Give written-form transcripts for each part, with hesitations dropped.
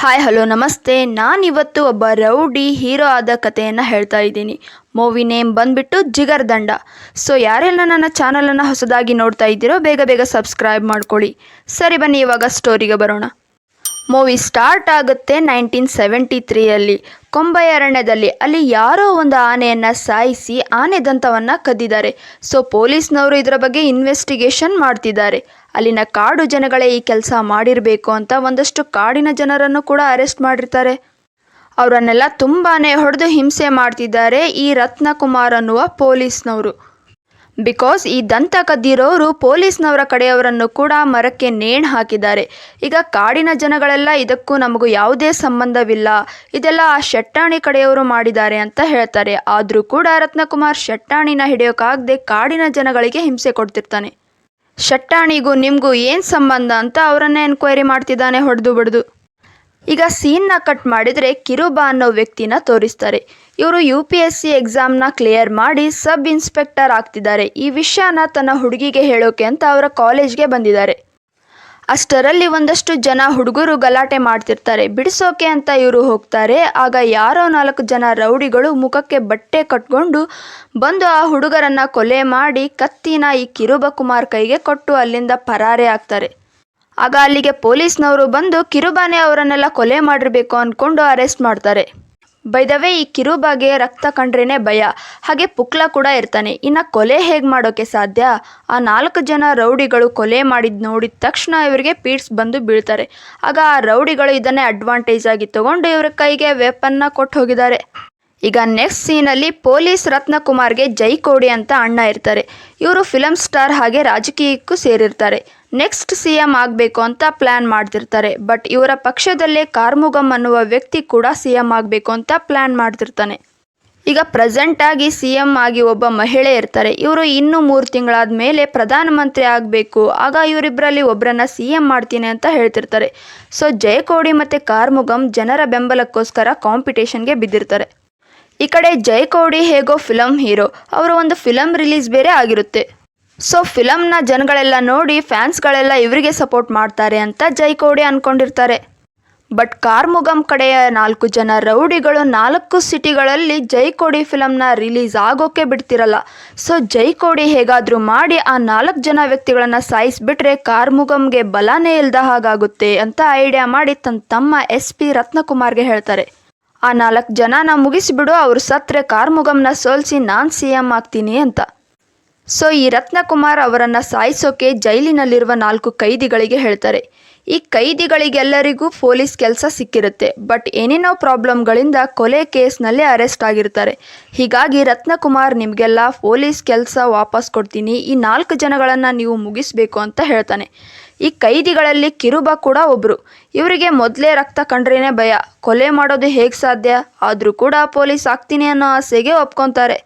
Hi hello ನಮಸ್ತೆ. ನಾನಿವತ್ತು ಒಬ್ಬ ರೌಡಿ ಹೀರೋ ಆದ ಕಥೆಯನ್ನು ಹೇಳ್ತಾ ಇದ್ದೀನಿ. ಮೂವಿ ನೇಮ್ ಬಂದುಬಿಟ್ಟು ಜಿಗರ್ದಂಡ. ಸೊ ಯಾರೆಲ್ಲ ನನ್ನ ಚಾನಲನ್ನು ಹೊಸದಾಗಿ ನೋಡ್ತಾ ಇದ್ದೀರೋ ಬೇಗ ಸಬ್ಸ್ಕ್ರೈಬ್ ಮಾಡ್ಕೊಳ್ಳಿ. ಸರಿ ಬನ್ನಿ ಇವಾಗ ಸ್ಟೋರಿಗೆ ಬರೋಣ. ಮೂವಿ ಸ್ಟಾರ್ಟ್ ಆಗುತ್ತೆ 1973 ಕೊಂಬೈ ಅರಣ್ಯದಲ್ಲಿ. ಅಲ್ಲಿ ಯಾರೋ ಒಂದು ಆನೆಯನ್ನು ಸಾಯಿಸಿ ಆನೆ ದಂತವನ್ನು ಕದ್ದಿದ್ದಾರೆ. ಸೊ ಪೊಲೀಸ್ನವರು ಇದರ ಬಗ್ಗೆ ಇನ್ವೆಸ್ಟಿಗೇಷನ್ ಮಾಡ್ತಿದ್ದಾರೆ. ಅಲ್ಲಿನ ಕಾಡು ಜನಗಳೇ ಈ ಕೆಲಸ ಮಾಡಿರಬೇಕು ಅಂತ ಒಂದಷ್ಟು ಕಾಡಿನ ಜನರನ್ನು ಕೂಡ ಅರೆಸ್ಟ್ ಮಾಡಿರ್ತಾರೆ. ಅವರನ್ನೆಲ್ಲ ತುಂಬಾ ಹೊಡೆದು ಹಿಂಸೆ ಮಾಡ್ತಿದ್ದಾರೆ ಈ ರತ್ನಕುಮಾರ್ ಅನ್ನುವ ಪೊಲೀಸ್ನವರು. ಬಿಕಾಸ್ ಈ ದಂತ ಕದ್ದಿರೋರು ಪೊಲೀಸ್ನವರ ಕಡೆಯವರನ್ನು ಕೂಡ ಮರಕ್ಕೆ ನೇಣು ಹಾಕಿದ್ದಾರೆ. ಈಗ ಕಾಡಿನ ಜನಗಳೆಲ್ಲ ಇದಕ್ಕೂ ನಮಗೂ ಯಾವುದೇ ಸಂಬಂಧವಿಲ್ಲ, ಇದೆಲ್ಲ ಆ ಶೆಟ್ಟಾಣಿ ಕಡೆಯವರು ಮಾಡಿದ್ದಾರೆ ಅಂತ ಹೇಳ್ತಾರೆ. ಆದರೂ ಕೂಡ ರತ್ನಕುಮಾರ್ ಶೆಟ್ಟಾಣಿನ ಹಿಡಿಯೋಕ್ಕಾಗದೆ ಕಾಡಿನ ಜನಗಳಿಗೆ ಹಿಂಸೆ ಕೊಡ್ತಿರ್ತಾನೆ. ಶೆಟ್ಟಾಣಿಗೂ ನಿಮಗೂ ಏನು ಸಂಬಂಧ ಅಂತ ಅವರನ್ನೇ ಎನ್ಕ್ವೈರಿ ಮಾಡ್ತಿದ್ದಾನೆ ಹೊಡೆದು ಬಡ್ದು. ಈಗ ಸೀನ್ನ ಕಟ್ ಮಾಡಿದರೆ ಕಿರುಬ ಅನ್ನೋ ವ್ಯಕ್ತಿನ ತೋರಿಸ್ತಾರೆ. ಇವರು UPSC ಎಕ್ಸಾಮ್ನ ಕ್ಲಿಯರ್ ಮಾಡಿ ಸಬ್ ಇನ್ಸ್ಪೆಕ್ಟರ್ ಆಗ್ತಿದ್ದಾರೆ. ಈ ವಿಷಯನ ತನ್ನ ಹುಡುಗಿಗೆ ಹೇಳೋಕೆ ಅಂತ ಅವರ ಕಾಲೇಜ್ಗೆ ಬಂದಿದ್ದಾರೆ. ಅಷ್ಟರಲ್ಲಿ ಒಂದಷ್ಟು ಜನ ಹುಡುಗರು ಗಲಾಟೆ ಮಾಡ್ತಿರ್ತಾರೆ. ಬಿಡಿಸೋಕೆ ಅಂತ ಇವರು ಹೋಗ್ತಾರೆ. ಆಗ ಯಾರೋ 4 ಜನ ರೌಡಿಗಳು ಮುಖಕ್ಕೆ ಬಟ್ಟೆ ಕಟ್ಕೊಂಡು ಬಂದು ಆ ಹುಡುಗರನ್ನು ಕೊಲೆ ಮಾಡಿ ಕತ್ತಿನ ಈ ಕಿರುಬ ಕುಮಾರ್ ಕೈಗೆ ಕೊಟ್ಟು ಅಲ್ಲಿಂದ ಪರಾರೆ ಆಗ್ತಾರೆ. ಆಗ ಅಲ್ಲಿಗೆ ಪೊಲೀಸ್ನವರು ಬಂದು ಕಿರುಬಾನೆ ಅವರನ್ನೆಲ್ಲ ಕೊಲೆ ಮಾಡಿರಬೇಕು ಅಂದ್ಕೊಂಡು ಅರೆಸ್ಟ್ ಮಾಡ್ತಾರೆ. ಬೈ ದ ವೇ, ಈ ಕಿರುಬಾಗೆ ರಕ್ತ ಕಂಡ್ರೇನೆ ಭಯ, ಹಾಗೆ ಪುಕ್ಲ ಕೂಡ ಇರ್ತಾನೆ. ಇನ್ನು ಕೊಲೆ ಹೇಗೆ ಮಾಡೋಕ್ಕೆ ಸಾಧ್ಯ? ಆ 4 ಜನ ರೌಡಿಗಳು ಕೊಲೆ ನೋಡಿದ ತಕ್ಷಣ ಇವರಿಗೆ ಪೀಡ್ಸ್ ಬಂದು ಬೀಳ್ತಾರೆ. ಆಗ ಆ ರೌಡಿಗಳು ಇದನ್ನೇ ಅಡ್ವಾಂಟೇಜ್ ಆಗಿ ತಗೊಂಡು ಇವ್ರ ಕೈಗೆ ವೆಪನ್ನ ಕೊಟ್ಟು ಹೋಗಿದ್ದಾರೆ. ಈಗ ನೆಕ್ಸ್ಟ್ ಸೀನಲ್ಲಿ ಪೊಲೀಸ್ ರತ್ನಕುಮಾರ್ಗೆ ಜೈಕೋಡಿ ಅಂತ ಅಣ್ಣ ಇರ್ತಾರೆ. ಇವರು ಫಿಲಮ್ ಸ್ಟಾರ್ ಹಾಗೆ ರಾಜಕೀಯಕ್ಕೂ ಸೇರಿರ್ತಾರೆ. ನೆಕ್ಸ್ಟ್ CM ಆಗಬೇಕು ಅಂತ ಪ್ಲ್ಯಾನ್ ಮಾಡ್ತಿರ್ತಾರೆ. ಬಟ್ ಇವರ ಪಕ್ಷದಲ್ಲೇ ಕಾರ್ಮುಗಮ್ ಅನ್ನುವ ವ್ಯಕ್ತಿ ಕೂಡ CM ಆಗಬೇಕು ಅಂತ ಪ್ಲ್ಯಾನ್ ಮಾಡ್ತಿರ್ತಾನೆ. ಈಗ ಪ್ರೆಸೆಂಟಾಗಿ CM ಆಗಿ ಒಬ್ಬ ಮಹಿಳೆ ಇರ್ತಾರೆ. ಇವರು ಇನ್ನೂ 3 ತಿಂಗಳಾದ ಮೇಲೆ ಪ್ರಧಾನಮಂತ್ರಿ ಆಗಬೇಕು, ಆಗ ಇವರಿಬ್ಬರಲ್ಲಿ ಒಬ್ಬರನ್ನ CM ಮಾಡ್ತೀನಿ ಅಂತ ಹೇಳ್ತಿರ್ತಾರೆ. ಸೊ ಜೈಕೋಡಿ ಮತ್ತು ಕಾರ್ಮುಗಮ್ ಜನರ ಬೆಂಬಲಕ್ಕೋಸ್ಕರ ಕಾಂಪಿಟೇಷನ್ಗೆ ಬಿದ್ದಿರ್ತಾರೆ. ಈ ಕಡೆ ಜೈಕೋಡಿ ಹೇಗೋ ಫಿಲಮ್ ಹೀರೋ, ಅವರ ಒಂದು ಫಿಲಮ್ ರಿಲೀಸ್ ಬೇರೆ ಆಗಿರುತ್ತೆ. ಸೊ ಫಿಲಮ್ನ ಜನಗಳೆಲ್ಲ ನೋಡಿ ಫ್ಯಾನ್ಸ್ಗಳೆಲ್ಲ ಇವರಿಗೆ ಸಪೋರ್ಟ್ ಮಾಡ್ತಾರೆ ಅಂತ ಜೈಕೋಡಿ ಅಂದ್ಕೊಂಡಿರ್ತಾರೆ. ಬಟ್ ಕಾರ್ಮುಗಮ್ ಕಡೆಯ 4 ಜನ ರೌಡಿಗಳು 4 ಸಿಟಿಗಳಲ್ಲಿ ಜೈಕೋಡಿ ಫಿಲಮ್ನ ರಿಲೀಸ್ ಆಗೋಕ್ಕೆ ಬಿಡ್ತಿರಲ್ಲ. ಸೊ ಜೈಕೋಡಿ ಹೇಗಾದರೂ ಮಾಡಿ ಆ 4 ಜನ ವ್ಯಕ್ತಿಗಳನ್ನು ಸಾಯಿಸಿಬಿಟ್ರೆ ಕಾರ್ಮುಗಮ್ಗೆ ಬಲನೇ ಇಲ್ದ ಹಾಗಾಗುತ್ತೆ ಅಂತ ಐಡಿಯಾ ಮಾಡಿ ತನ್ನ ತಮ್ಮ SP ರತ್ನಕುಮಾರ್ಗೆ ಹೇಳ್ತಾರೆ. ಆ 4 ಜನನ ಮುಗಿಸಿಬಿಡು, ಅವರು ಸತ್ರೆ ಕಾರ್ಮುಗಮ್ನ ಸೋಲಿಸಿ ನಾನು CM ಆಗ್ತೀನಿ ಅಂತ. ಸೊ ಈ ರತ್ನಕುಮಾರ್ ಅವರನ್ನು ಸಾಯಿಸೋಕೆ ಜೈಲಿನಲ್ಲಿರುವ 4 ಕೈದಿಗಳಿಗೆ ಹೇಳ್ತಾರೆ. ಈ ಕೈದಿಗಳಿಗೆಲ್ಲರಿಗೂ ಪೊಲೀಸ್ ಕೆಲಸ ಸಿಕ್ಕಿರುತ್ತೆ. ಬಟ್ ಏನೇನೋ ಪ್ರಾಬ್ಲಮ್ಗಳಿಂದ ಕೊಲೆ ಕೇಸ್ನಲ್ಲಿ ಅರೆಸ್ಟ್ ಆಗಿರ್ತಾರೆ. ಹೀಗಾಗಿ ರತ್ನಕುಮಾರ್ ನಿಮಗೆಲ್ಲ ಪೊಲೀಸ್ ಕೆಲಸ ವಾಪಸ್ ಕೊಡ್ತೀನಿ, ಈ 4 ಜನಗಳನ್ನು ನೀವು ಮುಗಿಸ್ಬೇಕು ಅಂತ ಹೇಳ್ತಾನೆ. ಈ ಕೈದಿಗಳಲ್ಲಿ ಕಿರುಬ ಕೂಡ ಒಬ್ಬರು. ಇವರಿಗೆ ಮೊದಲೇ ರಕ್ತ ಕಂಡ್ರೇನೆ ಭಯ, ಕೊಲೆ ಮಾಡೋದು ಹೇಗೆ ಸಾಧ್ಯ? ಆದರೂ ಕೂಡ ಪೊಲೀಸ್ ಆಗ್ತೀನಿ ಅನ್ನೋ ಆಸೆಗೆ ಒಪ್ಕೊತಾರೆ.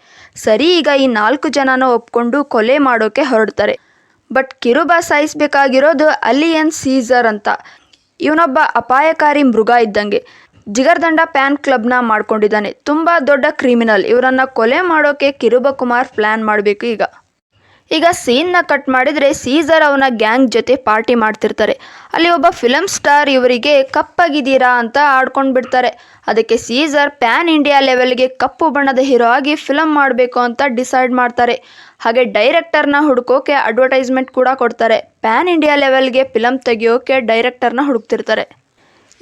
ಸರಿ, ಈಗ ಈ 4 ಜನನ ಒಪ್ಕೊಂಡು ಕೊಲೆ ಮಾಡೋಕೆ ಹೊರಡ್ತಾರೆ. ಬಟ್ ಕಿರುಬ ಸಾಯಿಸಬೇಕಾಗಿರೋದು ಅಲಿಯನ್ ಸೀಸರ್ ಅಂತ. ಇವನೊಬ್ಬ ಅಪಾಯಕಾರಿ ಮೃಗ ಇದ್ದಂಗೆ. ಜಿಗರ್ದಂಡ ಪ್ಯಾನ್ ಕ್ಲಬ್ನ ಮಾಡ್ಕೊಂಡಿದ್ದಾನೆ, ತುಂಬ ದೊಡ್ಡ ಕ್ರಿಮಿನಲ್. ಇವರನ್ನು ಕೊಲೆ ಮಾಡೋಕೆ ಕಿರುಬ ಕುಮಾರ್ ಪ್ಲ್ಯಾನ್ ಮಾಡಬೇಕು. ಈಗ ಸೀನ್ನ ಕಟ್ ಮಾಡಿದರೆ ಸೀಸರ್ ಅವನ ಗ್ಯಾಂಗ್ ಜೊತೆ ಪಾರ್ಟಿ ಮಾಡ್ತಿರ್ತಾರೆ. ಅಲ್ಲಿ ಒಬ್ಬ ಫಿಲಮ್ ಸ್ಟಾರ್ ಇವರಿಗೆ ಕಪ್ಪಾಗಿದ್ದೀರಾ ಅಂತ ಆಡ್ಕೊಂಡು ಬಿಡ್ತಾರೆ. ಅದಕ್ಕೆ ಸೀಸರ್ ಪ್ಯಾನ್ ಇಂಡಿಯಾ ಲೆವೆಲ್ಗೆ ಕಪ್ಪು ಬಣ್ಣದ ಹೀರೋ ಆಗಿ ಫಿಲಮ್ ಮಾಡಬೇಕು ಅಂತ ಡಿಸೈಡ್ ಮಾಡ್ತಾರೆ. ಹಾಗೆ ಡೈರೆಕ್ಟರ್ನ ಹುಡುಕೋಕೆ ಅಡ್ವರ್ಟೈಸ್ಮೆಂಟ್ ಕೂಡ ಕೊಡ್ತಾರೆ. ಪ್ಯಾನ್ ಇಂಡಿಯಾ ಲೆವೆಲ್ಗೆ ಫಿಲಮ್ ತೆಗಿಯೋಕೆ ಡೈರೆಕ್ಟರ್ನ ಹುಡುಕ್ತಿರ್ತಾರೆ.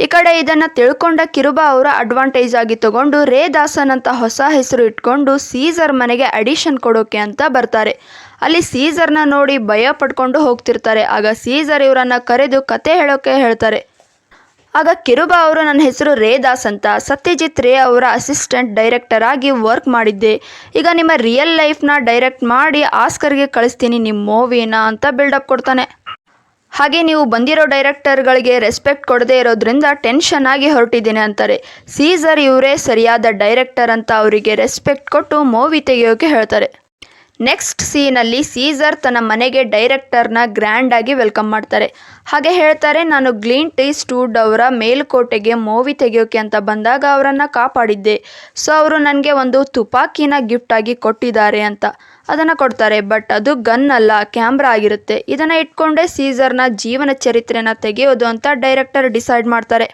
ಈ ಕಡೆ ಇದನ್ನು ತಿಳ್ಕೊಂಡ ಕಿರುಬ ಅವರ ಅಡ್ವಾಂಟೇಜ್ ಆಗಿ ತಗೊಂಡು ರೇ ದಾಸನ್ ಅಂತ ಹೊಸ ಹೆಸರು ಇಟ್ಕೊಂಡು ಸೀಸರ್ ಮನೆಗೆ ಅಡಿಷನ್ ಕೊಡೋಕೆ ಅಂತ ಬರ್ತಾರೆ. ಅಲ್ಲಿ ಸೀಸರ್ನ ನೋಡಿ ಭಯ ಪಡ್ಕೊಂಡು ಹೋಗ್ತಿರ್ತಾರೆ. ಆಗ ಸೀಸರ್ ಇವರನ್ನು ಕರೆದು ಕತೆ ಹೇಳೋಕೆ ಹೇಳ್ತಾರೆ. ಆಗ ಕಿರುಬ ಅವರು, ನನ್ನ ಹೆಸರು ರೇ ದಾಸ್ ಅಂತ, ಸತ್ಯಜಿತ್ ರೇ ಅವರ ಅಸಿಸ್ಟೆಂಟ್ ಡೈರೆಕ್ಟರ್ ಆಗಿ ವರ್ಕ್ ಮಾಡಿದ್ದೆ. ಈಗ ನಿಮ್ಮ ರಿಯಲ್ ಲೈಫ್ನ ಡೈರೆಕ್ಟ್ ಮಾಡಿ ಆಸ್ಕರ್ಗೆ ಕಳಿಸ್ತೀನಿ ನಿಮ್ಮ ಮೂವಿನ ಅಂತ ಬಿಲ್ಡಪ್ ಕೊಡ್ತಾನೆ. ಹಾಗೆ ನೀವು ಬಂದಿರೋ ಡೈರೆಕ್ಟರ್ಗಳಿಗೆ ರೆಸ್ಪೆಕ್ಟ್ ಕೊಡದೇ ಇರೋದ್ರಿಂದ ಟೆನ್ಷನ್ ಆಗಿ ಹೊರಟಿದ್ದೀನಿ ಅಂತಾರೆ. ಸೀಸರ್ ಇವರೇ ಸರಿಯಾದ ಡೈರೆಕ್ಟರ್ ಅಂತ ಅವರಿಗೆ ರೆಸ್ಪೆಕ್ಟ್ ಕೊಟ್ಟು ಮೂವಿ ತೆಗೆಯೋಕೆ ಹೇಳ್ತಾರೆ. ನೆಕ್ಸ್ಟ್ ಸೀನಲ್ಲಿ ಸೀಸರ್ ತನ್ನ ಮನೆಗೆ ಡೈರೆಕ್ಟರ್ನ ಗ್ರ್ಯಾಂಡಾಗಿ ವೆಲ್ಕಮ್ ಮಾಡ್ತಾರೆ. ಹಾಗೆ ಹೇಳ್ತಾರೆ, ನಾನು ಕ್ಲಿಂಟ್ ಈಸ್ಟ್ವುಡ್ ಅವರ ಮೇಲುಕೋಟೆಗೆ ಮೂವಿ ತೆಗೆಯೋಕೆ ಅಂತ ಬಂದಾಗ ಅವರನ್ನು ಕಾಪಾಡಿದ್ದೆ. ಸೊ ಅವರು ನನಗೆ ಒಂದು ತುಪಾಕಿನ ಗಿಫ್ಟಾಗಿ ಕೊಟ್ಟಿದ್ದಾರೆ ಅಂತ ಅದನ್ನು ಕೊಡ್ತಾರೆ. ಬಟ್ ಅದು ಗನ್ ಅಲ್ಲ, ಕ್ಯಾಮ್ರಾ ಆಗಿರುತ್ತೆ. ಇದನ್ನು ಇಟ್ಕೊಂಡೇ ಸೀಸರ್ನ ಜೀವನ ಚರಿತ್ರೆನ ತೆಗೆಯೋದು ಅಂತ ಡೈರೆಕ್ಟರ್ ಡಿಸೈಡ್ ಮಾಡ್ತಾರೆ.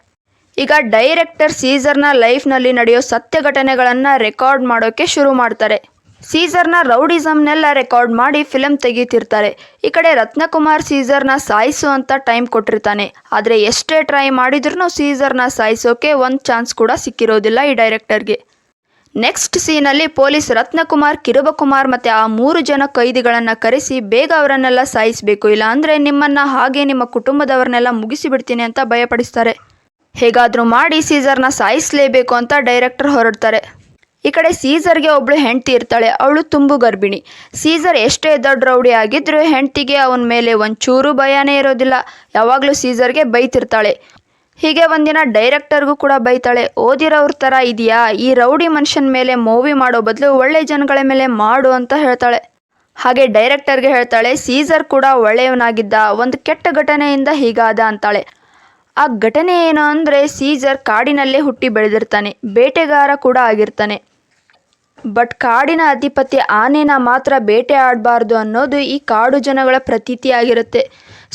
ಈಗ ಡೈರೆಕ್ಟರ್ ಸೀಸರ್ನ ಲೈಫ್ನಲ್ಲಿ ನಡೆಯೋ ಸತ್ಯ ಘಟನೆಗಳನ್ನು ರೆಕಾರ್ಡ್ ಮಾಡೋಕ್ಕೆ ಶುರು ಮಾಡ್ತಾರೆ. ಸೀಸರ್ನ ರೌಡಿಸಮ್ನೆಲ್ಲ ರೆಕಾರ್ಡ್ ಮಾಡಿ ಫಿಲಮ್ ತೆಗೀತಿರ್ತಾರೆ. ಈ ಕಡೆ ರತ್ನಕುಮಾರ್ ಸೀಸರ್ನ ಸಾಯಿಸು ಅಂತ ಟೈಮ್ ಕೊಟ್ಟಿರ್ತಾನೆ. ಆದರೆ ಎಷ್ಟೇ ಟ್ರೈ ಮಾಡಿದ್ರೂ ಸೀಸರ್ನ ಸಾಯಿಸೋಕೆ ಒಂದು ಚಾನ್ಸ್ ಕೂಡ ಸಿಕ್ಕಿರೋದಿಲ್ಲ ಈ ಡೈರೆಕ್ಟರ್ಗೆ. ನೆಕ್ಸ್ಟ್ ಸೀನಲ್ಲಿ ಪೊಲೀಸ್ ರತ್ನಕುಮಾರ್, ಕಿರುಬಕುಮಾರ್ ಮತ್ತು ಆ 3 ಜನ ಕೈದಿಗಳನ್ನು ಕರೆಸಿ ಬೇಗ ಅವರನ್ನೆಲ್ಲ ಸಾಯಿಸಬೇಕು, ಇಲ್ಲ ಅಂದರೆ ನಿಮ್ಮನ್ನು ಹಾಗೆ ನಿಮ್ಮ ಕುಟುಂಬದವ್ರನ್ನೆಲ್ಲ ಮುಗಿಸಿಬಿಡ್ತೀನಿ ಅಂತ ಭಯಪಡಿಸ್ತಾರೆ. ಹೇಗಾದರೂ ಮಾಡಿ ಸೀಸರ್ನ ಸಾಯಿಸಲೇಬೇಕು ಅಂತ ಡೈರೆಕ್ಟರ್ ಹೊರಡ್ತಾರೆ. ಈ ಕಡೆ ಸೀಸರ್ಗೆ ಒಬ್ಳು ಹೆಂಡತಿ ಇರ್ತಾಳೆ. ಅವಳು ತುಂಬು ಗರ್ಭಿಣಿ. ಸೀಸರ್ ಎಷ್ಟೇ ದೊಡ್ಡ ರೌಡಿ ಆಗಿದ್ರೂ ಹೆಂಡತಿಗೆ ಅವನ ಮೇಲೆ ಒಂಚೂರು ಭಯನೇ ಇರೋದಿಲ್ಲ. ಯಾವಾಗಲೂ ಸೀಸರ್ಗೆ ಬೈತಿರ್ತಾಳೆ. ಹೀಗೆ ಒಂದಿನ ಡೈರೆಕ್ಟರ್ಗೂ ಕೂಡ ಬೈತಾಳೆ. ಓದಿರೋವ್ರ ಥರ ಇದೆಯಾ, ಈ ರೌಡಿ ಮನುಷ್ಯನ ಮೇಲೆ ಮೂವಿ ಮಾಡೋ ಬದಲು ಒಳ್ಳೆ ಜನಗಳ ಮೇಲೆ ಮಾಡು ಅಂತ ಹೇಳ್ತಾಳೆ. ಹಾಗೆ ಡೈರೆಕ್ಟರ್ಗೆ ಹೇಳ್ತಾಳೆ, ಸೀಸರ್ ಕೂಡ ಒಳ್ಳೆಯವನಾಗಿದ್ದ, ಒಂದು ಕೆಟ್ಟ ಘಟನೆಯಿಂದ ಹೀಗಾದ ಅಂತಾಳೆ. ಆ ಘಟನೆ ಏನು ಅಂದರೆ ಸೀಸರ್ ಕಾಡಿನಲ್ಲೇ ಹುಟ್ಟಿ ಬೆಳೆದಿರ್ತಾನೆ, ಬೇಟೆಗಾರ ಕೂಡ ಆಗಿರ್ತಾನೆ. ಬಟ್ ಕಾಡಿನ ಅಧಿಪತಿ ಆನೆನ ಮಾತ್ರ ಬೇಟೆ ಆಡಬಾರ್ದು ಅನ್ನೋದು ಈ ಕಾಡು ಜನಗಳ ಪ್ರತೀತಿ ಆಗಿರುತ್ತೆ.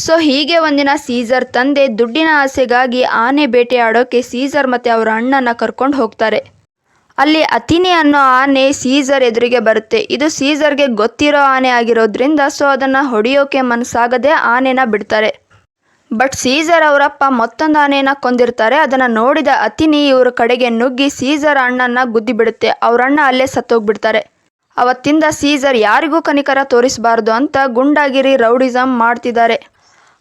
ಸೊ ಹೀಗೆ ಒಂದಿನ ಸೀಸರ್ ತಂದೆ ದುಡ್ಡಿನ ಆಸೆಗಾಗಿ ಆನೆ ಬೇಟೆ ಆಡೋಕೆ ಸೀಸರ್ ಮತ್ತು ಅವರ ಅಣ್ಣನ ಕರ್ಕೊಂಡು ಹೋಗ್ತಾರೆ. ಅಲ್ಲಿ ಅತಿನಿ ಅನ್ನೋ ಆನೆ ಸೀಸರ್ ಎದುರಿಗೆ ಬರುತ್ತೆ. ಇದು ಸೀಸರ್ಗೆ ಗೊತ್ತಿರೋ ಆನೆ ಆಗಿರೋದ್ರಿಂದ ಸೊ ಅದನ್ನು ಹೊಡೆಯೋಕೆ ಮನಸ್ಸಾಗದೆ ಆನೆನ ಬಿಡ್ತಾರೆ. ಬಟ್ ಸೀಸರ್ ಅವರಪ್ಪ ಮತ್ತೊಂದು ಆನೆನ ಕೊಂದಿರ್ತಾರೆ. ಅದನ್ನು ನೋಡಿದ ಅತಿನಿ ಇವ್ರ ಕಡೆಗೆ ನುಗ್ಗಿ ಸೀಸರ್ ಅಣ್ಣನ ಗುದ್ದಿ ಬಿಡುತ್ತೆ. ಅವರಣ್ಣ ಅಲ್ಲೇ ಸತ್ತೋಗ್ಬಿಡ್ತಾರೆ. ಅವತ್ತಿಂದ ಸೀಸರ್ ಯಾರಿಗೂ ಕನಿಕರ ತೋರಿಸಬಾರ್ದು ಅಂತ ಗುಂಡಾಗಿರಿ ರೌಡಿಸಮ್ ಮಾಡ್ತಿದ್ದಾರೆ.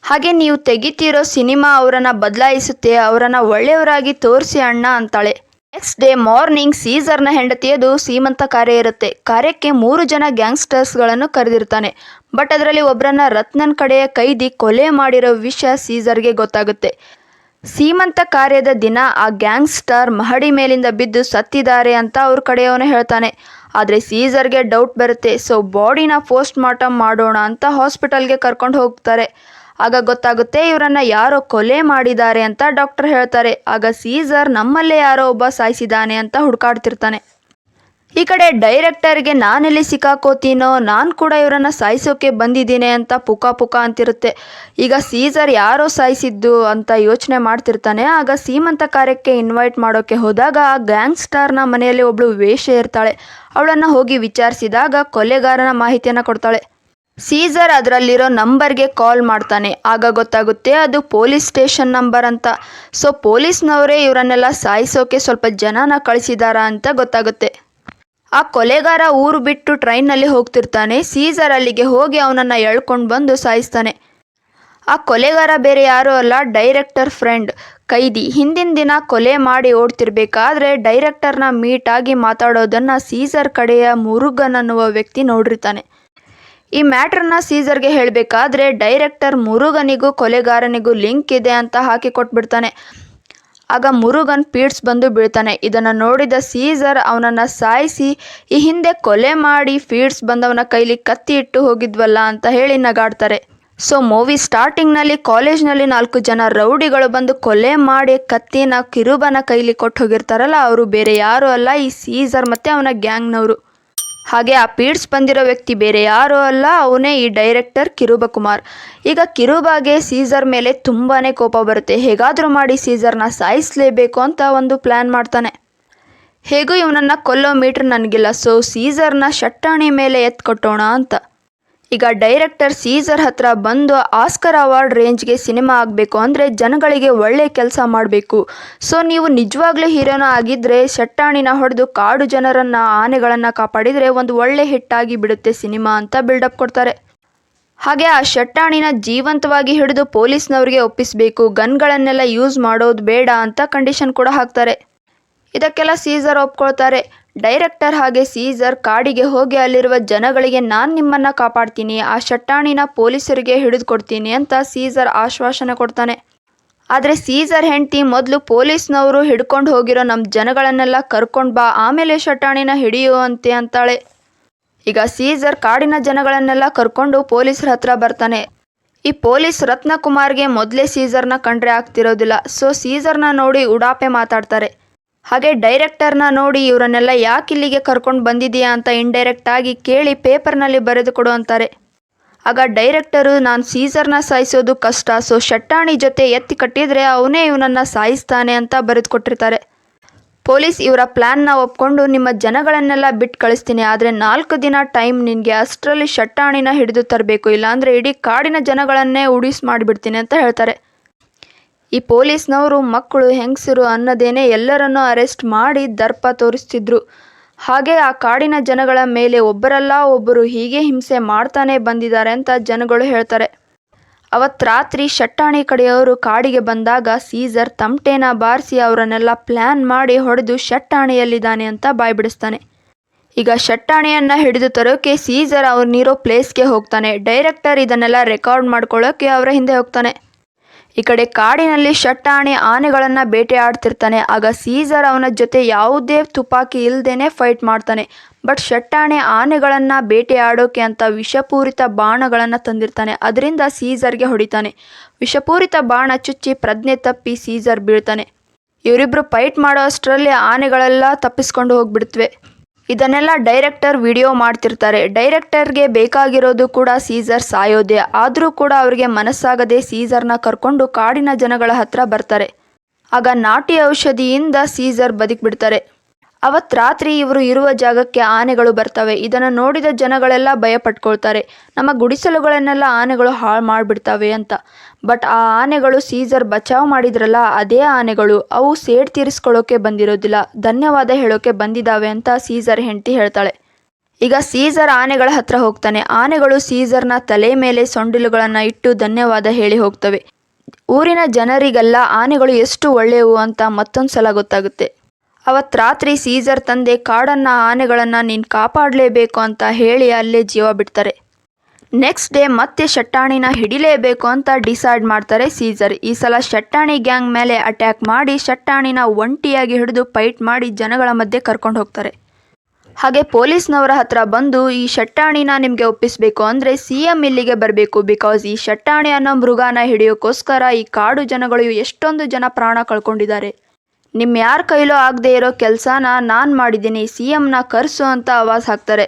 ಹಾಗೆ ನೀವು ತೆಗಿತಿರೋ ಸಿನಿಮಾ ಅವರನ್ನು ಬದಲಾಯಿಸುತ್ತೆ, ಅವರನ್ನು ಒಳ್ಳೆಯವರಾಗಿ ತೋರಿಸಿ ಅಣ್ಣ ಅಂತಾಳೆ. ನೆಕ್ಸ್ಟ್ ಡೇ ಮಾರ್ನಿಂಗ್ ಸೀಸರ್ನ ಹೆಂಡತಿಯದು ಸೀಮಂತ ಕಾರ್ಯ ಇರುತ್ತೆ. ಕಾರ್ಯಕ್ಕೆ 3 ಜನ ಗ್ಯಾಂಗ್ಸ್ಟರ್ಸ್ಗಳನ್ನು ಕರೆದಿರ್ತಾನೆ. ಬಟ್ ಅದರಲ್ಲಿ ಒಬ್ಬರನ್ನ ರತ್ನನ್ ಕಡೆಯ ಕೈದಿ ಕೊಲೆ ಮಾಡಿರೋ ವಿಷಯ ಸೀಸರ್ಗೆ ಗೊತ್ತಾಗುತ್ತೆ. ಸೀಮಂತ ಕಾರ್ಯದ ದಿನ ಆ ಗ್ಯಾಂಗ್ಸ್ಟರ್ ಮಹಡಿ ಮೇಲಿಂದ ಬಿದ್ದು ಸತ್ತಿದ್ದಾರೆ ಅಂತ ಅವ್ರ ಕಡೆಯವನು ಹೇಳ್ತಾನೆ. ಆದರೆ ಸೀಸರ್ಗೆ ಡೌಟ್ ಬರುತ್ತೆ. ಸೊ ಬಾಡಿನ ಪೋಸ್ಟ್ ಮಾರ್ಟಮ್ ಮಾಡೋಣ ಅಂತ ಹಾಸ್ಪಿಟಲ್ಗೆ ಕರ್ಕೊಂಡು ಹೋಗ್ತಾರೆ. ಆಗ ಗೊತ್ತಾಗುತ್ತೆ ಇವರನ್ನು ಯಾರೋ ಕೊಲೆ ಮಾಡಿದ್ದಾರೆ ಅಂತ ಡಾಕ್ಟರ್ ಹೇಳ್ತಾರೆ. ಆಗ ಸೀಸರ್ ನಮ್ಮಲ್ಲೇ ಯಾರೋ ಒಬ್ಬ ಸಾಯಿಸಿದ್ದಾನೆ ಅಂತ ಹುಡುಕಾಡ್ತಿರ್ತಾನೆ. ಈ ಕಡೆ ಡೈರೆಕ್ಟರ್ಗೆ ನಾನೆಲ್ಲಿ ಸಿಕ್ಕಾಕೋತೀನೋ, ನಾನು ಕೂಡ ಇವರನ್ನು ಸಾಯಿಸೋಕೆ ಬಂದಿದ್ದೀನಿ ಅಂತ ಪುಕ ಅಂತಿರುತ್ತೆ. ಈಗ ಸೀಸರ್ ಯಾರೋ ಸಾಯಿಸಿದ್ದು ಅಂತ ಯೋಚನೆ ಮಾಡ್ತಿರ್ತಾನೆ. ಆಗ ಸೀಮಂತ ಕಾರ್ಯಕ್ಕೆ ಇನ್ವೈಟ್ ಮಾಡೋಕ್ಕೆ ಹೋದಾಗ ಆ ಗ್ಯಾಂಗ್ಸ್ಟರ್ನ ಮನೆಯಲ್ಲಿ ಒಬ್ಳು ವೇಶ್ಯೆ ಇರ್ತಾಳೆ. ಅವಳನ್ನು ಹೋಗಿ ವಿಚಾರಿಸಿದಾಗ ಕೊಲೆಗಾರನ ಮಾಹಿತಿಯನ್ನು ಕೊಡ್ತಾಳೆ. ಸೀಸರ್ ಅದರಲ್ಲಿರೋ ನಂಬರ್ಗೆ ಕಾಲ್ ಮಾಡ್ತಾನೆ. ಆಗ ಗೊತ್ತಾಗುತ್ತೆ ಅದು ಪೊಲೀಸ್ ಸ್ಟೇಷನ್ ನಂಬರ್ ಅಂತ. ಸೊ ಪೊಲೀಸ್ನವರೇ ಇವರನ್ನೆಲ್ಲ ಸಾಯಿಸೋಕೆ ಸ್ವಲ್ಪ ಜನನ ಕಳಿಸಿದಾರ ಅಂತ ಗೊತ್ತಾಗುತ್ತೆ. ಆ ಕೊಲೆಗಾರ ಊರು ಬಿಟ್ಟು ಟ್ರೈನ್ನಲ್ಲಿ ಹೋಗ್ತಿರ್ತಾನೆ. ಸೀಸರ್ ಅಲ್ಲಿಗೆ ಹೋಗಿ ಅವನನ್ನು ಎಳ್ಕೊಂಡು ಬಂದು ಸಾಯಿಸ್ತಾನೆ. ಆ ಕೊಲೆಗಾರ ಬೇರೆ ಯಾರೂ ಅಲ್ಲ, ಡೈರೆಕ್ಟರ್ ಫ್ರೆಂಡ್ ಕೈದಿ. ಹಿಂದಿನ ದಿನ ಕೊಲೆ ಮಾಡಿ ಓಡ್ತಿರ್ಬೇಕಾದ್ರೆ ಡೈರೆಕ್ಟರ್ನ ಮೀಟ್ ಆಗಿ ಮಾತಾಡೋದನ್ನು ಸೀಸರ್ ಕಡೆಯ ಮುರುಗನ್ ಅನ್ನುವ ವ್ಯಕ್ತಿ ನೋಡಿರ್ತಾನೆ. ಈ ಮ್ಯಾಟ್ರನ್ನ ಸೀಸರ್ಗೆ ಹೇಳಬೇಕಾದ್ರೆ ಡೈರೆಕ್ಟರ್ ಮುರುಗನಿಗೂ ಕೊಲೆಗಾರನಿಗೂ ಲಿಂಕ್ ಇದೆ ಅಂತ ಹಾಕಿ ಕೊಟ್ಬಿಡ್ತಾನೆ. ಆಗ ಮುರುಗನ್ ಪೀಡ್ಸ್ ಬಂದು ಬೀಳ್ತಾನೆ. ಇದನ್ನು ನೋಡಿದ ಸೀಸರ್ ಅವನನ್ನು ಸಾಯಿಸಿ ಈ ಹಿಂದೆ ಕೊಲೆ ಮಾಡಿ ಫೀಡ್ಸ್ ಬಂದವನ ಕೈಲಿ ಕತ್ತಿ ಇಟ್ಟು ಹೋಗಿದ್ವಲ್ಲ ಅಂತ ಹೇಳಿ ನಗಾಡ್ತಾರೆ. ಸೊ ಮೂವಿ ಸ್ಟಾರ್ಟಿಂಗ್ನಲ್ಲಿ ಕಾಲೇಜ್ನಲ್ಲಿ 4 ಜನ ರೌಡಿಗಳು ಬಂದು ಕೊಲೆ ಮಾಡಿ ಕತ್ತಿನ ಕಿರುಬನ ಕೈಲಿ ಕೊಟ್ಟು ಹೋಗಿರ್ತಾರಲ್ಲ, ಅವರು ಬೇರೆ ಯಾರೂ ಅಲ್ಲ, ಈ ಸೀಸರ್ ಮತ್ತು ಅವನ ಗ್ಯಾಂಗ್ನವರು. ಹಾಗೆ ಆ ಪೀಡ್ಸ್ ಬಂದಿರೋ ವ್ಯಕ್ತಿ ಬೇರೆ ಯಾರೂ ಅಲ್ಲ, ಅವನೇ ಈ ಡೈರೆಕ್ಟರ್ ಕಿರುಬಕುಮಾರ್. ಈಗ ಕಿರುಬಾಗೆ ಸೀಸರ್ ಮೇಲೆ ತುಂಬಾ ಕೋಪ ಬರುತ್ತೆ. ಹೇಗಾದರೂ ಮಾಡಿ ಸೀಸರ್ನ ಸಾಯಿಸಲೇಬೇಕು ಅಂತ ಒಂದು ಪ್ಲ್ಯಾನ್ ಮಾಡ್ತಾನೆ. ಹೇಗೂ ಇವನನ್ನು ಕೊಲ್ಲೋ ಮೀಟ್ರ್ ನನಗಿಲ್ಲ, ಸೊ ಸೀಸರ್ನ ಶಟ್ಟಾಣಿ ಮೇಲೆ ಎತ್ಕೊಟ್ಟೋಣ ಅಂತ. ಈಗ ಡೈರೆಕ್ಟರ್ ಸೀಸರ್ ಹತ್ರ ಬಂದು ಆಸ್ಕರ್ ಅವಾರ್ಡ್ ರೇಂಜ್ಗೆ ಸಿನಿಮಾ ಆಗಬೇಕು ಅಂದರೆ ಜನಗಳಿಗೆ ಒಳ್ಳೆ ಕೆಲಸ ಮಾಡಬೇಕು. ಸೊ ನೀವು ನಿಜವಾಗ್ಲೂ ಹೀರೋನ ಆಗಿದ್ದರೆ ಶಟ್ಟಾಣಿನ ಹೊಡೆದು ಕಾಡು ಜನರನ್ನು, ಆನೆಗಳನ್ನು ಕಾಪಾಡಿದರೆ ಒಂದು ಒಳ್ಳೆ ಹಿಟ್ಟಾಗಿ ಬಿಡುತ್ತೆ ಸಿನಿಮಾ ಅಂತ ಬಿಲ್ಡಪ್ ಕೊಡ್ತಾರೆ. ಹಾಗೆ ಆ ಶಟ್ಟಾಣಿನ ಜೀವಂತವಾಗಿ ಹಿಡಿದು ಪೊಲೀಸ್ನವ್ರಿಗೆ ಒಪ್ಪಿಸಬೇಕು, ಗನ್ಗಳನ್ನೆಲ್ಲ ಯೂಸ್ ಮಾಡೋದು ಬೇಡ ಅಂತ ಕಂಡೀಷನ್ ಕೂಡ ಹಾಕ್ತಾರೆ. ಇದಕ್ಕೆಲ್ಲ ಸೀಸರ್ ಒಪ್ಕೊಳ್ತಾರೆ. ಡೈರೆಕ್ಟರ್ ಹಾಗೆ ಸೀಸರ್ ಕಾಡಿಗೆ ಹೋಗಿ ಅಲ್ಲಿರುವ ಜನಗಳಿಗೆ ನಾನು ನಿಮ್ಮನ್ನು ಕಾಪಾಡ್ತೀನಿ, ಆ ಶಟ್ಟಾಣಿನ ಪೊಲೀಸರಿಗೆ ಹಿಡಿದು ಕೊಡ್ತೀನಿ ಅಂತ ಸೀಸರ್ ಆಶ್ವಾಸನೆ ಕೊಡ್ತಾನೆ. ಆದರೆ ಸೀಸರ್ ಹೆಂಡತಿ ಮೊದಲು ಪೊಲೀಸ್ನವರು ಹಿಡ್ಕೊಂಡು ಹೋಗಿರೋ ನಮ್ಮ ಜನಗಳನ್ನೆಲ್ಲ ಕರ್ಕೊಂಡು ಬಾ, ಆಮೇಲೆ ಶಟ್ಟಾಣಿನ ಹಿಡಿಯುವಂತೆ ಅಂತಾಳೆ. ಈಗ ಸೀಸರ್ ಕಾಡಿನ ಜನಗಳನ್ನೆಲ್ಲ ಕರ್ಕೊಂಡು ಪೊಲೀಸರ ಹತ್ರ ಬರ್ತಾನೆ. ಈ ಪೊಲೀಸ್ ರತ್ನಕುಮಾರ್ಗೆ ಮೊದಲೇ ಸೀಸರ್ನ ಕಂಡ್ರೆ ಆಗ್ತಿರೋದಿಲ್ಲ. ಸೊ ಸೀಸರ್ನ ನೋಡಿ ಉಡಾಪೆ ಮಾತಾಡ್ತಾರೆ. ಹಾಗೆ ಡೈರೆಕ್ಟರ್ನ ನೋಡಿ ಇವರನ್ನೆಲ್ಲ ಯಾಕೆ ಇಲ್ಲಿಗೆ ಕರ್ಕೊಂಡು ಬಂದಿದೆಯಾ ಅಂತ ಇಂಡೈರೆಕ್ಟ್ ಆಗಿ ಕೇಳಿ ಪೇಪರ್ನಲ್ಲಿ ಬರೆದು ಕೊಡು ಅಂತಾರೆ. ಆಗ ಡೈರೆಕ್ಟರು ನಾನು ಸೀಸರ್ನ ಸಾಯಿಸೋದು ಕಷ್ಟ, ಸೊ ಶಟ್ಟಾಣಿ ಜೊತೆ ಎತ್ತಿ ಕಟ್ಟಿದರೆ ಅವನೇ ಇವನನ್ನು ಸಾಯಿಸ್ತಾನೆ ಅಂತ ಬರೆದು ಕೊಟ್ಟಿರ್ತಾರೆ. ಪೊಲೀಸ್ ಇವರ ಪ್ಲ್ಯಾನ್ನ ಒಪ್ಕೊಂಡು ನಿಮ್ಮ ಜನಗಳನ್ನೆಲ್ಲ ಬಿಟ್ಟು ಕಳಿಸ್ತೀನಿ, ಆದರೆ 4 ದಿನ ಟೈಮ್ ನಿನಗೆ, ಅಷ್ಟರಲ್ಲಿ ಶಟ್ಟಾಣಿನ ಹಿಡಿದು ತರಬೇಕು, ಇಲ್ಲಾಂದರೆ ಇಡೀ ಕಾಡಿನ ಜನಗಳನ್ನೇ ಉಡಿಸ್ ಮಾಡಿಬಿಡ್ತೀನಿ ಅಂತ ಹೇಳ್ತಾರೆ. ಈ ಪೊಲೀಸ್ನವರು ಮಕ್ಕಳು ಹೆಂಗಸರು ಅನ್ನೋದೇನೆ ಎಲ್ಲರನ್ನೂ ಅರೆಸ್ಟ್ ಮಾಡಿ ದರ್ಪ ತೋರಿಸ್ತಿದ್ರು. ಹಾಗೆ ಆ ಕಾಡಿನ ಜನಗಳ ಮೇಲೆ ಒಬ್ಬರಲ್ಲ ಒಬ್ಬರು ಹೀಗೆ ಹಿಂಸೆ ಮಾಡ್ತಾನೆ ಬಂದಿದ್ದಾರೆ ಅಂತ ಜನಗಳು ಹೇಳ್ತಾರೆ. ಅವತ್ತು ರಾತ್ರಿ ಶಟ್ಟಾಣಿ ಕಡೆಯವರು ಕಾಡಿಗೆ ಬಂದಾಗ ಸೀಸರ್ ತಮಟೆನ ಬಾರಿಸಿ ಅವರನ್ನೆಲ್ಲ ಪ್ಲ್ಯಾನ್ ಮಾಡಿ ಹೊಡೆದು ಶಟ್ಟಾಣಿಯಲ್ಲಿದ್ದಾನೆ ಅಂತ ಬಾಯ್ಬಿಡಿಸ್ತಾನೆ. ಈಗ ಶಟ್ಟಾಣಿಯನ್ನು ಹಿಡಿದು ತರೋಕೆ ಸೀಸರ್ ಅವ್ರನ್ನಿರೋ ಪ್ಲೇಸ್ಗೆ ಹೋಗ್ತಾನೆ. ಡೈರೆಕ್ಟರ್ ಇದನ್ನೆಲ್ಲ ರೆಕಾರ್ಡ್ ಮಾಡ್ಕೊಳ್ಳೋಕೆ ಅವರ ಹಿಂದೆ ಹೋಗ್ತಾನೆ. ಈ ಕಡೆ ಕಾಡಿನಲ್ಲಿ ಶಟ್ಟಾಣಿ ಆನೆಗಳನ್ನು ಬೇಟೆ ಆಡ್ತಿರ್ತಾನೆ. ಆಗ ಸೀಸರ್ ಅವನ ಜೊತೆ ಯಾವುದೇ ತುಪಾಕಿ ಇಲ್ಲದೇನೆ ಫೈಟ್ ಮಾಡ್ತಾನೆ. ಬಟ್ ಶಟ್ಟಾಣಿ ಆನೆಗಳನ್ನು ಬೇಟೆ ಆಡೋಕೆ ಅಂತ ವಿಷಪೂರಿತ ಬಾಣಗಳನ್ನು ತಂದಿರ್ತಾನೆ. ಅದರಿಂದ ಸೀಸರ್ಗೆ ಹೊಡಿತಾನೆ. ವಿಷಪೂರಿತ ಬಾಣ ಚುಚ್ಚಿ ಪ್ರಜ್ಞೆ ತಪ್ಪಿ ಸೀಸರ್ ಬೀಳ್ತಾನೆ. ಇವರಿಬ್ಬರು ಫೈಟ್ ಮಾಡೋ ಅಷ್ಟರಲ್ಲಿ ಆನೆಗಳೆಲ್ಲ ತಪ್ಪಿಸ್ಕೊಂಡು ಹೋಗ್ಬಿಡ್ತವೆ. ಇದನ್ನೆಲ್ಲ ಡೈರೆಕ್ಟರ್ ವಿಡಿಯೋ ಮಾಡ್ತಿರ್ತಾರೆ. ಡೈರೆಕ್ಟರ್ಗೆ ಬೇಕಾಗಿರೋದು ಕೂಡ ಸೀಸರ್ ಸಾಯೋದೆ. ಆದರೂ ಕೂಡ ಅವರಿಗೆ ಮನಸ್ಸಾಗದೆ ಸೀಸರ್ನ ಕರ್ಕೊಂಡು ಕಾಡಿನ ಜನಗಳ ಹತ್ರ ಬರ್ತಾರೆ. ಆಗ ನಾಟಿ ಔಷಧಿಯಿಂದ ಸೀಸರ್ ಬದುಕಿಬಿಡ್ತಾರೆ. ಅವತ್ತು ರಾತ್ರಿ ಇವರು ಇರುವ ಜಾಗಕ್ಕೆ ಆನೆಗಳು ಬರ್ತವೆ. ಇದನ್ನು ನೋಡಿದ ಜನಗಳೆಲ್ಲ ಭಯ ಪಟ್ಕೊಳ್ತಾರೆ, ನಮ್ಮ ಗುಡಿಸಲುಗಳನ್ನೆಲ್ಲ ಆನೆಗಳು ಹಾಳು ಮಾಡಿಬಿಡ್ತವೆ ಅಂತ. ಬಟ್ ಆ ಆನೆಗಳು ಸೀಸರ್ ಬಚಾವ್ ಮಾಡಿದ್ರಲ್ಲ ಅದೇ ಆನೆಗಳು, ಅವು ಸೇಡ್ ತೀರಿಸ್ಕೊಳ್ಳೋಕೆ ಬಂದಿರೋದಿಲ್ಲ, ಧನ್ಯವಾದ ಹೇಳೋಕೆ ಬಂದಿದ್ದಾವೆ ಅಂತ ಸೀಸರ್ ಹೆಂಡತಿ ಹೇಳ್ತಾಳೆ. ಈಗ ಸೀಸರ್ ಆನೆಗಳ ಹತ್ರ ಹೋಗ್ತಾನೆ. ಆನೆಗಳು ಸೀಸರ್ನ ತಲೆ ಮೇಲೆ ಸೊಂಡಿಲುಗಳನ್ನು ಇಟ್ಟು ಧನ್ಯವಾದ ಹೇಳಿ ಹೋಗ್ತವೆ. ಊರಿನ ಜನರಿಗೆಲ್ಲ ಆನೆಗಳು ಎಷ್ಟು ಒಳ್ಳೆಯವು ಅಂತ ಮತ್ತೊಂದು ಸಲ ಗೊತ್ತಾಗುತ್ತೆ. ಅವತ್ತು ರಾತ್ರಿ ಸೀಸರ್ ತಂದೆ ಕಾಡನ್ನು ಆನೆಗಳನ್ನು ನೀನು ಕಾಪಾಡಲೇಬೇಕು ಅಂತ ಹೇಳಿ ಅಲ್ಲೇ ಜೀವ ಬಿಡ್ತಾರೆ. ನೆಕ್ಸ್ಟ್ ಡೇ ಮತ್ತೆ ಶಟ್ಟಾಣಿನ ಹಿಡಿಲೇಬೇಕು ಅಂತ ಡಿಸೈಡ್ ಮಾಡ್ತಾರೆ ಸೀಸರ್. ಈ ಸಲ ಶಟ್ಟಾಣಿ ಗ್ಯಾಂಗ್ ಮೇಲೆ ಅಟ್ಯಾಕ್ ಮಾಡಿ ಶಟ್ಟಾಣಿನ ಒಂಟಿಯಾಗಿ ಹಿಡಿದು ಫೈಟ್ ಮಾಡಿ ಜನಗಳ ಮಧ್ಯೆ ಕರ್ಕೊಂಡು ಹೋಗ್ತಾರೆ. ಹಾಗೆ ಪೊಲೀಸ್ನವರ ಹತ್ರ ಬಂದು ಈ ಶಟ್ಟಾಣಿನ ನಿಮಗೆ ಒಪ್ಪಿಸಬೇಕು ಅಂದರೆ CM ಇಲ್ಲಿಗೆ ಬರಬೇಕು, ಬಿಕಾಸ್ ಈ ಶಟ್ಟಾಣಿ ಅನ್ನೋ ಮೃಗನ ಹಿಡಿಯೋಕ್ಕೋಸ್ಕರ ಈ ಕಾಡು ಜನಗಳು ಎಷ್ಟೊಂದು ಜನ ಪ್ರಾಣ ಕಳ್ಕೊಂಡಿದ್ದಾರೆ. ನಿಮ್ಮ ಯಾರ ಕೈಲೂ ಆಗದೆ ಇರೋ ಕೆಲಸನ ನಾನು ಮಾಡಿದ್ದೀನಿ, CMನ ಕರೆಸು ಅಂತ ಆವಾಜ್ ಹಾಕ್ತಾರೆ.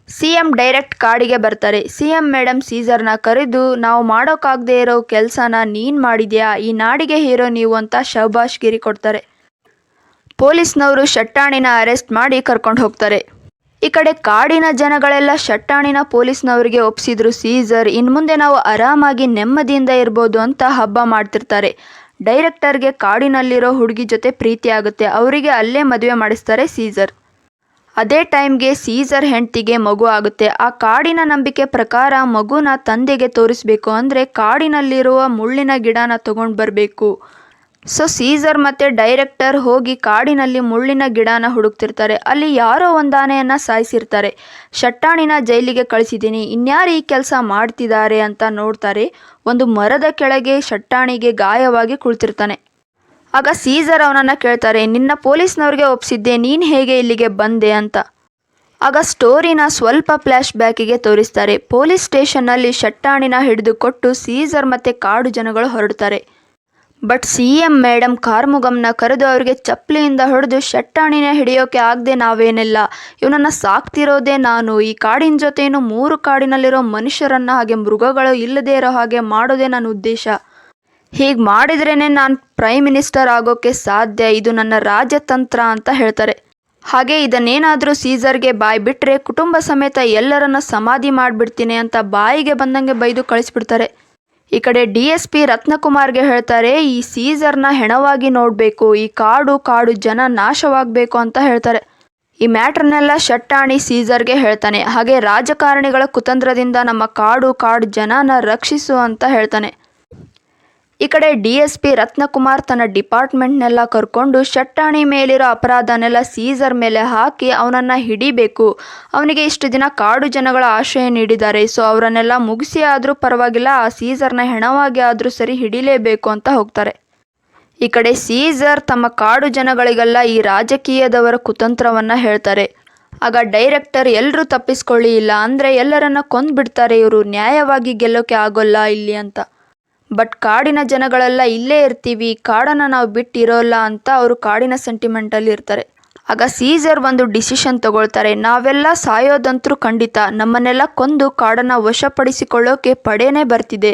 CM ಡೈರೆಕ್ಟ್ ಕಾಡಿಗೆ ಬರ್ತಾರೆ. CM ಮೇಡಮ್ ಸೀಸರ್ನ ಕರೆದು ನಾವು ಮಾಡೋಕ್ಕಾಗದೆ ಇರೋ ಕೆಲಸನ ನೀನು ಮಾಡಿದ್ಯಾ, ಈ ನಾಡಿಗೆ ಹೀರೋ ನೀವು ಅಂತ ಶಹಬಾಷ್ಗಿರಿ ಕೊಡ್ತಾರೆ. ಪೊಲೀಸ್ನವರು ಶಟ್ಟಾಣಿನ ಅರೆಸ್ಟ್ ಮಾಡಿ ಕರ್ಕೊಂಡು ಹೋಗ್ತಾರೆ. ಈ ಕಡೆ ಕಾಡಿನ ಜನಗಳೆಲ್ಲ ಶಟ್ಟಾಣಿನ ಪೊಲೀಸ್ನವರಿಗೆ ಒಪ್ಪಿಸಿದ್ರು. ಸೀಸರ್ ಇನ್ಮುಂದೆ ನಾವು ಆರಾಮಾಗಿ ನೆಮ್ಮದಿಯಿಂದ ಇರ್ಬೋದು ಅಂತ ಹಬ್ಬ ಮಾಡ್ತಿರ್ತಾರೆ. ಡೈರೆಕ್ಟರ್ಗೆ ಕಾಡಿನಲ್ಲಿರೋ ಹುಡುಗಿ ಜೊತೆ ಪ್ರೀತಿ ಆಗುತ್ತೆ. ಅವರಿಗೆ ಅಲ್ಲೇ ಮದುವೆ ಮಾಡಿಸ್ತಾರೆ ಸೀಸರ್. ಅದೇ ಟೈಮ್ಗೆ ಸೀಸರ್ ಹೆಂಡತಿಗೆ ಮಗು ಆಗುತ್ತೆ. ಆ ಕಾಡಿನ ನಂಬಿಕೆ ಪ್ರಕಾರ ಮಗುನ ತಂದೆಗೆ ತೋರಿಸ್ಬೇಕು ಅಂದರೆ ಕಾಡಿನಲ್ಲಿರುವ ಮುಳ್ಳಿನ ಗಿಡನ ತಗೊಂಡು ಬರಬೇಕು. ಸೊ ಸೀಸರ್ ಮತ್ತು ಡೈರೆಕ್ಟರ್ ಹೋಗಿ ಕಾಡಿನಲ್ಲಿ ಮುಳ್ಳಿನ ಗಿಡನ ಹುಡುಕ್ತಿರ್ತಾರೆ. ಅಲ್ಲಿ ಯಾರೋ ಒಂದು ಆನೆಯನ್ನು ಸಾಯಿಸಿರ್ತಾರೆ. ಶಟ್ಟಾಣಿನ ಜೈಲಿಗೆ ಕಳಿಸಿದ್ದೀನಿ, ಇನ್ಯಾರು ಈ ಕೆಲಸ ಮಾಡ್ತಿದ್ದಾರೆ ಅಂತ ನೋಡ್ತಾರೆ. ಒಂದು ಮರದ ಕೆಳಗೆ ಶಟ್ಟಾಣಿಗೆ ಗಾಯವಾಗಿ ಕುಳಿತಿರ್ತಾನೆ. ಆಗ ಸೀಸರ್ ಅವನನ್ನು ಕೇಳ್ತಾರೆ, ನಿನ್ನ ಪೊಲೀಸ್ನವ್ರಿಗೆ ಒಪ್ಪಿಸಿದ್ದೆ, ನೀನು ಹೇಗೆ ಇಲ್ಲಿಗೆ ಬಂದೆ ಅಂತ. ಆಗ ಸ್ಟೋರಿನ ಸ್ವಲ್ಪ ಫ್ಲ್ಯಾಶ್ ಬ್ಯಾಕಿಗೆ ತೋರಿಸ್ತಾರೆ. ಪೊಲೀಸ್ ಸ್ಟೇಷನ್ನಲ್ಲಿ ಶಟ್ಟಾಣಿನ ಹಿಡಿದು ಕೊಟ್ಟು ಸೀಸರ್ ಮತ್ತು ಕಾಡು ಜನಗಳು ಹೊರಡ್ತಾರೆ. ಬಟ್ CM ಮೇಡಮ್ ಕಾರ್ಮುಗಮ್ನ ಕರೆದು ಅವರಿಗೆ ಚಪ್ಪಲಿಯಿಂದ ಹೊಡೆದು ಶಟ್ಟಾಣಿನ ಹಿಡಿಯೋಕೆ ಆಗದೆ ನಾವೇನಿಲ್ಲ, ಇವನನ್ನು ಸಾಕ್ತಿರೋದೇ ನಾನು, ಈ ಕಾಡಿನ ಜೊತೆನೂ 3 ಕಾಡಿನಲ್ಲಿರೋ ಮನುಷ್ಯರನ್ನು ಹಾಗೆ ಮೃಗಗಳು ಇಲ್ಲದೇ ಇರೋ ಹಾಗೆ ಮಾಡೋದೇ ನನ್ನ ಉದ್ದೇಶ. ಹೀಗೆ ಮಾಡಿದ್ರೇ ನಾನು ಪ್ರೈಮ್ ಮಿನಿಸ್ಟರ್ ಆಗೋಕ್ಕೆ ಸಾಧ್ಯ, ಇದು ನನ್ನ ರಾಜತಂತ್ರ ಅಂತ ಹೇಳ್ತಾರೆ. ಹಾಗೆ ಇದನ್ನೇನಾದರೂ ಸೀಸರ್ಗೆ ಬಾಯಿ ಬಿಟ್ಟರೆ ಕುಟುಂಬ ಸಮೇತ ಎಲ್ಲರನ್ನ ಸಮಾಧಿ ಮಾಡಿಬಿಡ್ತೀನಿ ಅಂತ ಬಾಯಿಗೆ ಬಂದಂಗೆ ಬೈದು ಕಳಿಸ್ಬಿಡ್ತಾರೆ. ಈ ಕಡೆ DSP ರತ್ನಕುಮಾರ್ಗೆ ಹೇಳ್ತಾರೆ, ಈ ಸೀಸರ್ನ ಹೆಣವಾಗಿ ನೋಡಬೇಕು, ಈ ಕಾಡು ಜನ ನಾಶವಾಗಬೇಕು ಅಂತ ಹೇಳ್ತಾರೆ. ಈ ಮ್ಯಾಟ್ರನ್ನೆಲ್ಲ ಶಟ್ಟಾಣಿ ಸೀಸರ್ಗೆ ಹೇಳ್ತಾನೆ. ಹಾಗೆ ರಾಜಕಾರಣಿಗಳ ಕುತಂತ್ರದಿಂದ ನಮ್ಮ ಕಾಡು ಜನನ ರಕ್ಷಿಸು ಅಂತ ಹೇಳ್ತಾನೆ. ಈ ಕಡೆ DSP ರತ್ನಕುಮಾರ್ ತನ್ನ ಡಿಪಾರ್ಟ್ಮೆಂಟ್ನೆಲ್ಲ ಕರ್ಕೊಂಡು ಶಟ್ಟಾಣಿ ಮೇಲಿರೋ ಅಪರಾಧನೆಲ್ಲ ಸೀಸರ್ ಮೇಲೆ ಹಾಕಿ ಅವನನ್ನು ಹಿಡಿಬೇಕು. ಅವನಿಗೆ ಇಷ್ಟು ದಿನ ಕಾಡು ಜನಗಳ ಆಶ್ರಯ ನೀಡಿದ್ದಾರೆ, ಸೊ ಅವರನ್ನೆಲ್ಲ ಮುಗಿಸಿ ಆದರೂ ಪರವಾಗಿಲ್ಲ, ಆ ಸೀಸರ್ನ ಹೆಣವಾಗಿ ಆದರೂ ಸರಿ ಹಿಡಿಲೇಬೇಕು ಅಂತ ಹೋಗ್ತಾರೆ. ಈ ಕಡೆ ಸೀಸರ್ ತಮ್ಮ ಕಾಡು ಜನಗಳಿಗೆಲ್ಲ ಈ ರಾಜಕೀಯದವರ ಕುತಂತ್ರವನ್ನು ಹೇಳ್ತಾರೆ. ಆಗ ಡೈರೆಕ್ಟರ್ ಎಲ್ಲರೂ ತಪ್ಪಿಸ್ಕೊಳ್ಳಿ, ಇಲ್ಲ ಅಂದರೆ ಎಲ್ಲರನ್ನ ಕೊಂದ್ಬಿಡ್ತಾರೆ, ಇವರು ನ್ಯಾಯವಾಗಿ ಗೆಲ್ಲೋಕೆ ಆಗೋಲ್ಲ ಇಲ್ಲಿ ಅಂತ. ಬಟ್ ಕಾಡಿನ ಜನಗಳೆಲ್ಲ ಇಲ್ಲೇ ಇರ್ತೀವಿ, ಕಾಡನ್ನು ನಾವು ಬಿಟ್ಟಿರೋಲ್ಲ ಅಂತ ಅವರು ಕಾಡಿನ ಸೆಂಟಿಮೆಂಟಲ್ಲಿ ಇರ್ತಾರೆ. ಆಗ ಸೀಸರ್ ಒಂದು ಡಿಸಿಷನ್ ತಗೊಳ್ತಾರೆ. ನಾವೆಲ್ಲ ಸಾಯೋದಂತರೂ ಖಂಡಿತ, ನಮ್ಮನ್ನೆಲ್ಲ ಕೊಂದು ಕಾಡನ್ನು ವಶಪಡಿಸಿಕೊಳ್ಳೋಕೆ ಪಡೆನೇ ಬರ್ತಿದೆ.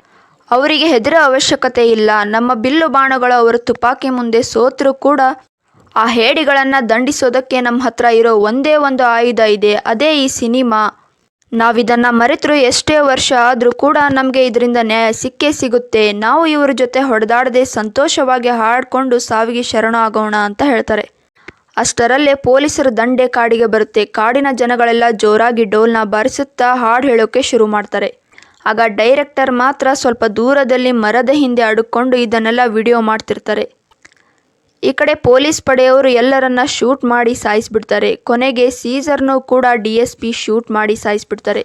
ಅವರಿಗೆ ಹೆದರೋ ಅವಶ್ಯಕತೆ ಇಲ್ಲ. ನಮ್ಮ ಬಿಲ್ಲು ಬಾಣಗಳು ಅವರ ತುಪಾಕಿ ಮುಂದೆ ಸೋತರೂ ಕೂಡ ಆ ಹೇಡಿಗಳನ್ನು ದಂಡಿಸೋದಕ್ಕೆ ನಮ್ಮ ಹತ್ರ ಇರೋ ಒಂದೇ ಒಂದು ಆಯುಧ ಇದೆ, ಅದೇ ಈ ಸಿನಿಮಾ. ನಾವಿದನ್ನು ಮರೆತರೂ ಎಷ್ಟೇ ವರ್ಷ ಆದರೂ ಕೂಡ ನಮಗೆ ಇದರಿಂದ ನ್ಯಾಯ ಸಿಕ್ಕೇ ಸಿಗುತ್ತೆ. ನಾವು ಇವ್ರ ಜೊತೆ ಹೊಡೆದಾಡದೆ ಸಂತೋಷವಾಗಿ ಹಾಡ್ಕೊಂಡು ಸಾವಿಗೆ ಶರಣು ಆಗೋಣ ಅಂತ ಹೇಳ್ತಾರೆ. ಅಷ್ಟರಲ್ಲೇ ಪೊಲೀಸರ ದಂಡೆ ಕಾಡಿಗೆ ಬರುತ್ತೆ. ಕಾಡಿನ ಜನಗಳೆಲ್ಲ ಜೋರಾಗಿ ಡೋಲ್ನ ಬಾರಿಸುತ್ತಾ ಹಾಡು ಹೇಳೋಕೆ ಶುರು ಮಾಡ್ತಾರೆ. ಆಗ ಡೈರೆಕ್ಟರ್ ಮಾತ್ರ ಸ್ವಲ್ಪ ದೂರದಲ್ಲಿ ಮರದ ಹಿಂದೆ ಅಡುಕೊಂಡು ಇದನ್ನೆಲ್ಲ ವಿಡಿಯೋ ಮಾಡ್ತಿರ್ತಾರೆ. ಈ ಕಡೆ ಪೊಲೀಸ್ ಪಡೆಯವರು ಎಲ್ಲರನ್ನ ಶೂಟ್ ಮಾಡಿ ಸಾಯಿಸಿಬಿಡ್ತಾರೆ. ಕೊನೆಗೆ ಸೀಸರ್ನೂ ಕೂಡ DSP ಶೂಟ್ ಮಾಡಿ ಸಾಯಿಸಿಬಿಡ್ತಾರೆ.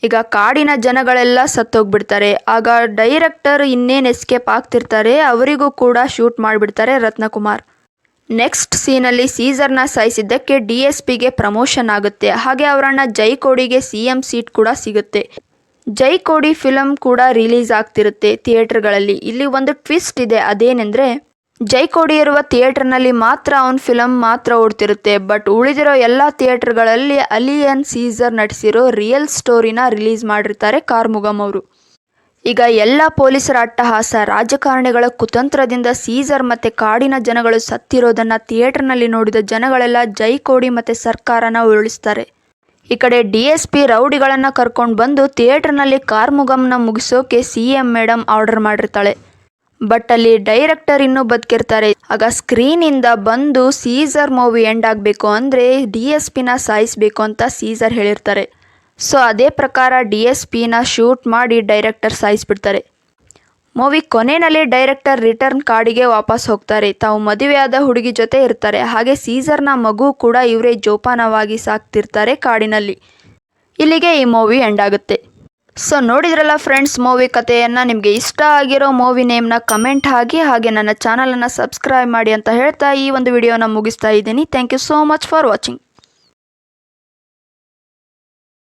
ಈಗ ಕಾಡಿನ ಜನಗಳೆಲ್ಲ ಸತ್ತೋಗ್ಬಿಡ್ತಾರೆ. ಆಗ ಡೈರೆಕ್ಟರ್ ಇನ್ನೇನು ಎಸ್ಕೇಪ್ ಆಗ್ತಿರ್ತಾರೆ, ಅವರಿಗೂ ಕೂಡ ಶೂಟ್ ಮಾಡಿಬಿಡ್ತಾರೆ ರತ್ನಕುಮಾರ್. ನೆಕ್ಸ್ಟ್ ಸೀನಲ್ಲಿ ಸೀಸರ್ನ ಸಾಯಿಸಿದ್ದಕ್ಕೆ DSPಗೆ ಪ್ರಮೋಷನ್ ಆಗುತ್ತೆ. ಹಾಗೆ ಅವರಣ್ಣ ಜೈ ಕೋಡಿಗೆ CM ಸೀಟ್ ಕೂಡ ಸಿಗುತ್ತೆ. ಜೈ ಕೋಡಿ ಫಿಲಮ್ ಕೂಡ ರಿಲೀಸ್ ಆಗ್ತಿರುತ್ತೆ ಥಿಯೇಟರ್ಗಳಲ್ಲಿ. ಇಲ್ಲಿ ಒಂದು ಟ್ವಿಸ್ಟ್ ಇದೆ, ಅದೇನೆಂದರೆ ಜೈ ಕೋಡಿ ಇರುವ ಥಿಯೇಟರ್ನಲ್ಲಿ ಮಾತ್ರ ಅವನ ಫಿಲಮ್ ಮಾತ್ರ ಓಡ್ತಿರುತ್ತೆ. ಬಟ್ ಉಳಿದಿರೋ ಎಲ್ಲ ಥಿಯೇಟರ್ಗಳಲ್ಲಿ ಅಲಿಯನ್ ಸೀಸರ್ ನಟಿಸಿರೋ ರಿಯಲ್ ಸ್ಟೋರಿನ ರಿಲೀಸ್ ಮಾಡಿರ್ತಾರೆ ಕಾರ್ಮುಗಮ್ ಅವರು. ಈಗ ಎಲ್ಲ ಪೊಲೀಸರ ಅಟ್ಟಹಾಸ, ರಾಜಕಾರಣಿಗಳ ಕುತಂತ್ರದಿಂದ ಸೀಸರ್ ಮತ್ತು ಕಾಡಿನ ಜನಗಳು ಸತ್ತಿರೋದನ್ನು ಥಿಯೇಟರ್ನಲ್ಲಿ ನೋಡಿದ ಜನಗಳೆಲ್ಲ ಜೈ ಕೋಡಿ ಮತ್ತು ಸರ್ಕಾರನ ಉರುಳಿಸ್ತಾರೆ. ಈ ಕಡೆ DSP ರೌಡಿಗಳನ್ನು ಕರ್ಕೊಂಡು ಬಂದು ಥಿಯೇಟರ್ನಲ್ಲಿ ಕಾರ್ಮುಗಮ್ನ ಮುಗಿಸೋಕೆ CM ಮೇಡಮ್ ಆರ್ಡರ್ ಮಾಡಿರ್ತಾಳೆ. ಬಟ್ ಅಲ್ಲಿ ಡೈರೆಕ್ಟರ್ ಇನ್ನೂ ಬದುಕಿರ್ತಾರೆ. ಆಗ ಸ್ಕ್ರೀನಿಂದ ಬಂದು ಸೀಸರ್ ಮೂವಿ ಎಂಡ್ ಆಗಬೇಕು ಅಂದರೆ DSPನ ಸಾಯಿಸಬೇಕು ಅಂತ ಸೀಸರ್ ಹೇಳಿರ್ತಾರೆ. ಸೊ ಅದೇ ಪ್ರಕಾರ DSPನ ಶೂಟ್ ಮಾಡಿ ಡೈರೆಕ್ಟರ್ ಸಾಯಿಸಿಬಿಡ್ತಾರೆ. ಮೂವಿ ಕೊನೆಯಲ್ಲಿ ಡೈರೆಕ್ಟರ್ ರಿಟರ್ನ್ ಕಾಡಿಗೆ ವಾಪಸ್ ಹೋಗ್ತಾರೆ. ತಾವು ಮದುವೆಯಾದ ಹುಡುಗಿ ಜೊತೆ ಇರ್ತಾರೆ. ಹಾಗೆ ಸೀಸರ್ನ ಮಗು ಕೂಡ ಇವರೇ ಜೋಪಾನವಾಗಿ ಸಾಕ್ತಿರ್ತಾರೆ ಕಾಡಿನಲ್ಲಿ. ಇಲ್ಲಿಗೆ ಈ ಮೂವಿ ಎಂಡ್ ಆಗುತ್ತೆ. ಸೊ ನೋಡಿದ್ರಲ್ಲ ಫ್ರೆಂಡ್ಸ್ ಮೂವಿ ಕಥೆಯನ್ನು. ನಿಮಗೆ ಇಷ್ಟ ಆಗಿರೋ ಮೂವಿ ನೇಮ್ನ ಕಮೆಂಟ್ ಹಾಕಿ, ಹಾಗೆ ನನ್ನ ಚಾನಲನ್ನು ಸಬ್ಸ್ಕ್ರೈಬ್ ಮಾಡಿ ಅಂತ ಹೇಳ್ತಾ ಈ ಒಂದು ವಿಡಿಯೋನ ಮುಗಿಸ್ತಾ ಇದ್ದೀನಿ. Thank you so much for watching.